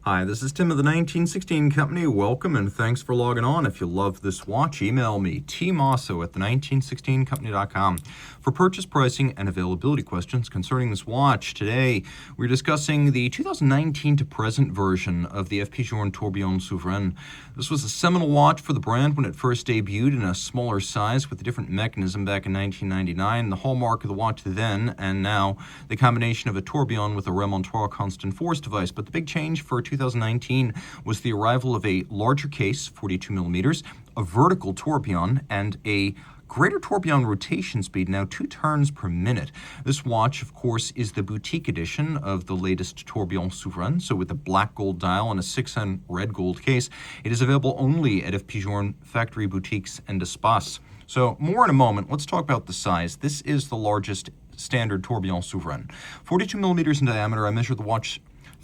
Hi, this is Tim of the 1916 Company. Welcome and thanks for logging on. If you love this watch, email me, Team Mosso at the1916company.com for purchase pricing and availability questions concerning this watch. Today, we're discussing the 2019 to present version of the FP Journe Tourbillon Souverain. This was a seminal watch for the brand when it first debuted in a smaller size with a different mechanism back in 1999. The hallmark of the watch then and now, the combination of a tourbillon with a Remontoir constant force device. But the big change for 2019 was the arrival of a larger case, 42 millimeters, a vertical tourbillon, and a greater tourbillon rotation speed, now 2 turns per minute. This watch, of course, is the boutique edition of the latest Tourbillon Souverain, so with a black gold dial and a 6N red gold case. It is available only at FP Journe factory boutiques and espaces. So more in a moment. Let's talk about the size. This is the largest standard Tourbillon Souverain. 42 millimeters in diameter. I measured the watch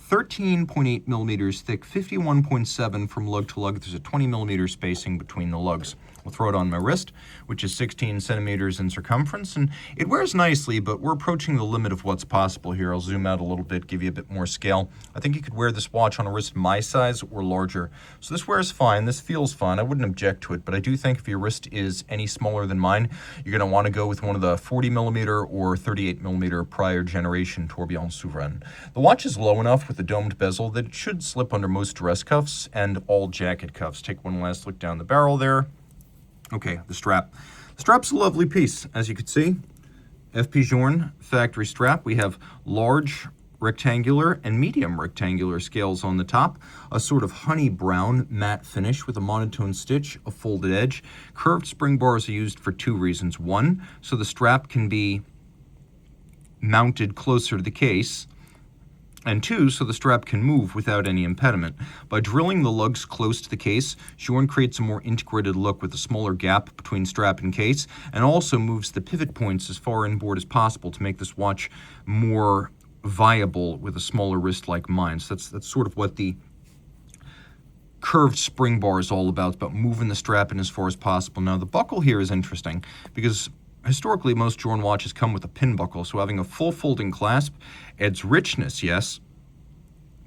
13.8 millimeters thick, 51.7 from lug to lug. There's a 20 millimeter spacing between the lugs. We'll throw it on my wrist, which is 16 centimeters in circumference, and it wears nicely, but we're approaching the limit of what's possible here. I'll zoom out a little bit, give you a bit more scale. I think you could wear this watch on a wrist my size or larger. So this wears fine, this feels fine. I wouldn't object to it, but I do think if your wrist is any smaller than mine, you're gonna wanna go with one of the 40 millimeter or 38 millimeter prior generation Tourbillon Souverain. The watch is low enough with a domed bezel that it should slip under most dress cuffs and all jacket cuffs. Take one last look down the barrel there. Okay, the strap. The strap's a lovely piece, as you can see. FP Journe factory strap. We have large rectangular and medium rectangular scales on the top, a sort of honey brown matte finish with a monotone stitch, a folded edge. Curved spring bars are used for 2 reasons. 1, so the strap can be mounted closer to the case, and 2, so the strap can move without any impediment. By drilling the lugs close to the case, Journe creates a more integrated look with a smaller gap between strap and case, and also moves the pivot points as far inboard as possible to make this watch more viable with a smaller wrist like mine. So that's sort of what the curved spring bar is all about moving the strap in as far as possible. Now, the buckle here is interesting because historically, most Journe watches come with a pin buckle, so having a full folding clasp adds richness, yes,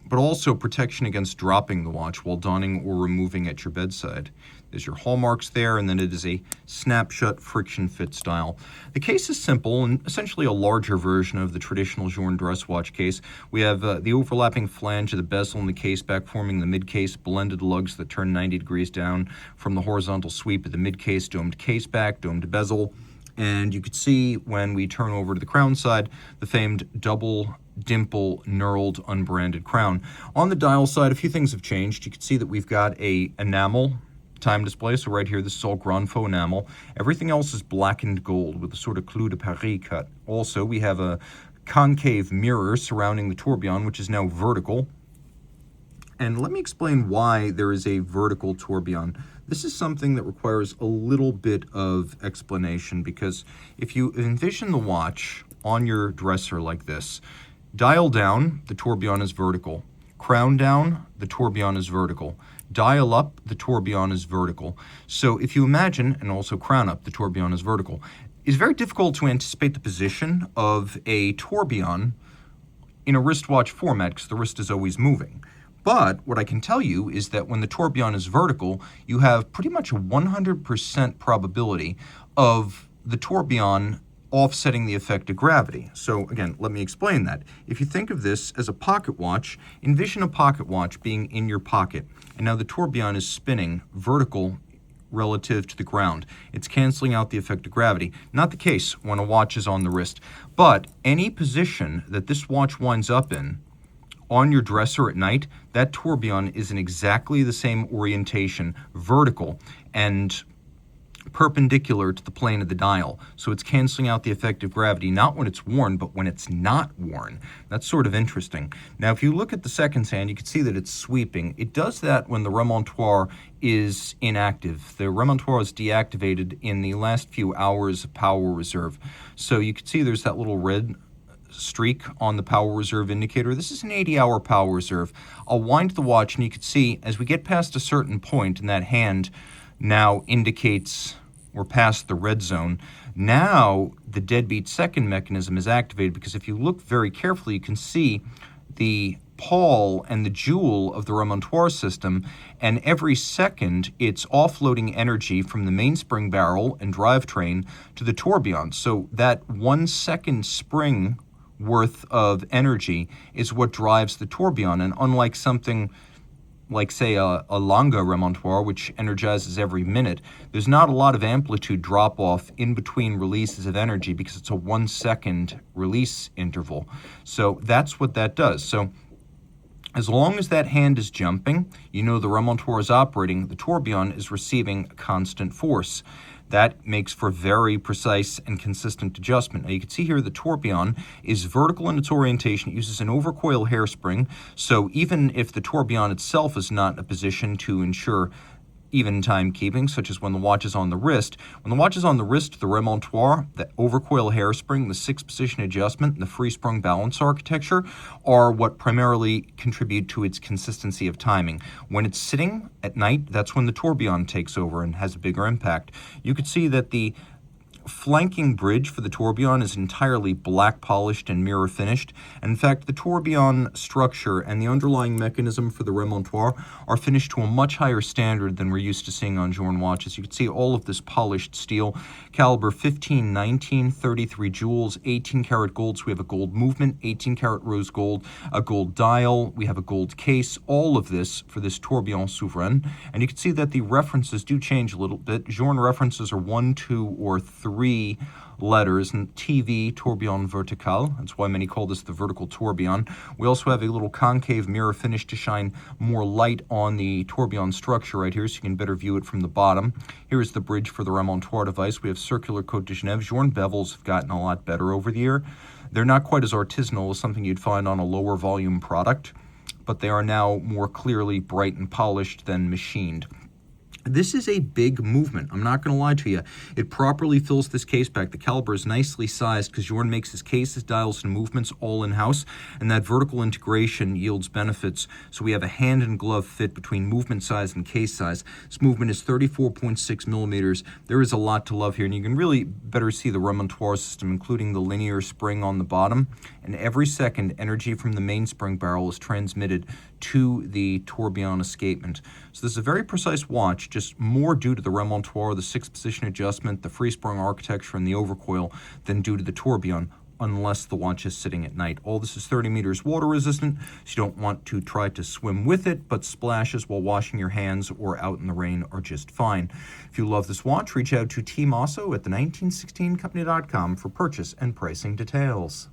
but also protection against dropping the watch while donning or removing at your bedside. There's your hallmarks there, and then it is a snap-shut friction fit style. The case is simple and essentially a larger version of the traditional Journe dress watch case. We have the overlapping flange of the bezel and the case back forming the mid-case, blended lugs that turn 90 degrees down from the horizontal sweep of the mid-case, domed case back, domed bezel. And you could see when we turn over to the crown side, the famed double dimple knurled unbranded crown. On the dial side, a few things have changed. You can see that we've got a enamel time display. So right here, this is all Grand Faux enamel. Everything else is blackened gold with a sort of clou de Paris cut. Also, we have a concave mirror surrounding the tourbillon, which is now vertical. And let me explain why there is a vertical tourbillon. This is something that requires a little bit of explanation because if you envision the watch on your dresser like this, dial down, the tourbillon is vertical. Crown down, the tourbillon is vertical. Dial up, the tourbillon is vertical. So if you imagine, and also crown up, the tourbillon is vertical. It's very difficult to anticipate the position of a tourbillon in a wristwatch format because the wrist is always moving. But what I can tell you is that when the tourbillon is vertical, you have pretty much a 100% probability of the tourbillon offsetting the effect of gravity. So again, let me explain that. If you think of this as a pocket watch, envision a pocket watch being in your pocket. And now the tourbillon is spinning vertical relative to the ground. It's canceling out the effect of gravity. Not the case when a watch is on the wrist. But any position that this watch winds up in on your dresser at night, that tourbillon is in exactly the same orientation, vertical and perpendicular to the plane of the dial. So it's canceling out the effect of gravity, not when it's worn, but when it's not worn. That's sort of interesting. Now, if you look at the second hand, you can see that it's sweeping. It does that when the Remontoir is inactive. The Remontoir is deactivated in the last few hours of power reserve. So you can see there's that little red streak on the power reserve indicator. This is an 80-hour power reserve. I'll wind the watch and you can see as we get past a certain point and that hand now indicates we're past the red zone. Now the deadbeat second mechanism is activated because if you look very carefully, you can see the pawl and the jewel of the Remontoir system, and every second it's offloading energy from the mainspring barrel and drivetrain to the tourbillon. So that 1 second spring worth of energy is what drives the tourbillon, and unlike something like, say, a longa remontoir, which energizes every minute, there's not a lot of amplitude drop-off in between releases of energy because it's a 1 second release interval. So that's what that does. So as long as that hand is jumping, you know the remontoir is operating, the tourbillon is receiving a constant force. That makes for very precise and consistent adjustment. Now you can see here the tourbillon is vertical in its orientation. It uses an overcoil hairspring, so even if the tourbillon itself is not in a position to ensure even timekeeping, such as when the watch is on the wrist. When the watch is on the wrist, the remontoir, the overcoil hairspring, the 6-position adjustment, and the free-sprung balance architecture are what primarily contribute to its consistency of timing. When it's sitting at night, that's when the tourbillon takes over and has a bigger impact. You could see that the flanking bridge for the tourbillon is entirely black polished and mirror finished. And in fact, the tourbillon structure and the underlying mechanism for the remontoir are finished to a much higher standard than we're used to seeing on Journe watches. You can see all of this polished steel, caliber 15, 19, 33 jewels, 18 karat gold. So we have a gold movement, 18 karat rose gold, a gold dial, we have a gold case, all of this for this tourbillon souverain. And you can see that the references do change a little bit. Journe references are 1, 2, or 3 letters, and TV, Tourbillon Vertical. That's why many call this the vertical tourbillon. We also have a little concave mirror finish to shine more light on the tourbillon structure right here so you can better view it from the bottom. Here is the bridge for the Remontoir device. We have circular Côte de Genève. Journe bevels have gotten a lot better over the year. They're not quite as artisanal as something you'd find on a lower volume product, but they are now more clearly bright and polished than machined. This is a big movement. I'm not going to lie to you. It properly fills this case back. The caliber is nicely sized because Journe makes his cases, dials, and movements all in-house, and that vertical integration yields benefits. So we have a hand and glove fit between movement size and case size. This movement is 34.6 millimeters. There is a lot to love here, and you can really better see the Remontoir system, including the linear spring on the bottom. And every second, energy from the mainspring barrel is transmitted to the tourbillon escapement. So this is a very precise watch, just more due to the Remontoir, the 6-position adjustment, the free-sprung architecture, and the overcoil than due to the tourbillon, unless the watch is sitting at night. All this is 30 meters water resistant, so you don't want to try to swim with it, but splashes while washing your hands or out in the rain are just fine. If you love this watch, reach out to Team Mosso at the 1916company.com for purchase and pricing details.